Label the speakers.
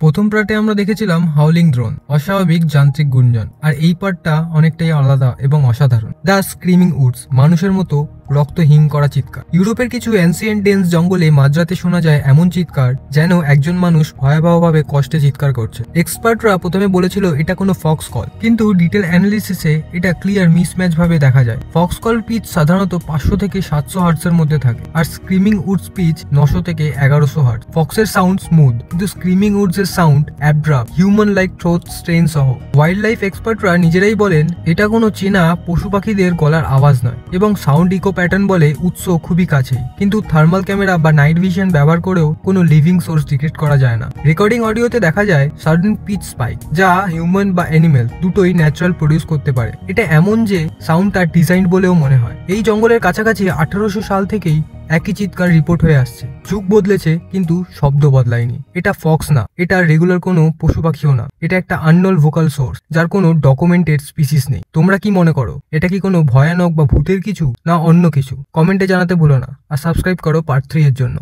Speaker 1: প্রথম পার্টে আমরা দেখেছিলাম হাউলিং ড্রোন, অস্বাভাবিক যান্ত্রিক গুঞ্জন, আর এই পার্টটা অনেকটাই আলাদা এবং অসাধারণ। দ্য স্ক্রিমিং উডস, মানুষের মতো রক্ত হিম করা চিৎকার। ইউরোপের কিছু অ্যান্সিয়েন্ট ডেন্স জঙ্গলে মাঝরাতে শোনা যায় এমন চিৎকার যেন একজন মানুষ ভয়াবহভাবে কষ্টে চিৎকার করছে। এক্সপার্টরা প্রথমে বলেছিল এটা কোনো ফক্স কল, কিন্তু ডিটেল অ্যানালিসিসে এটা ক্লিয়ার মিসম্যাচ ভাবে দেখা যায়। ফক্স কল পিচ সাধারণত 500 থেকে 700 হার্টসের মধ্যে থাকে, আর স্ক্রিমিং উডস পিচ 900 থেকে 1100 হার্টস। ফক্সের সাউন্ড স্মুথ, কিন্তু স্ক্রিমিং উডস এর sound abrupt, human like throat strain সহ। ওয়াইল্ড লাইফ এক্সপার্টরা নিজেরাই বলেন এটা কোনো চেনা পশু পাখিদের গলার আওয়াজ নয়, এবং সাউন্ড ইকো প্যাটার্ন বলে উৎস খুবই কাছেই, কিন্তু থার্মাল ক্যামেরা বা নাইট ভিশন ব্যবহার করেও কোনো লিভিং সোর্স ডিটেক্ট করা যায় না। রেকর্ডিং অডিওতে দেখা যায় সাডেন পিচ স্পাইক, যা হিউম্যান বা অ্যানিমেল দুটোই ন্যাচারাল প্রডিউস করতে পারে। এটা এমন যে সাউন্ড তার ডিজাইন বলেও মনে হয়। এই জঙ্গলের কাছাকাছি 1800 সাল থেকেই একই চিৎকার রিপোর্ট হয়ে আসছে। যুগ বদলেছে কিন্তু শব্দ বদলায়নি। এটা ফক্স না, এটা রেগুলার কোনো পশু পাখিও না, এটা একটা আননোন ভোকাল সোর্স যার কোনো ডকুমেন্টেড স্পিসিস নেই। তোমরা কি মনে করো, এটা কি কোনো ভয়ানক বা ভূতের কিছু, না অন্য কিছু? কমেন্টে জানাতে ভুলো না, আর সাবস্ক্রাইব করো পার্ট 3 এর জন্য।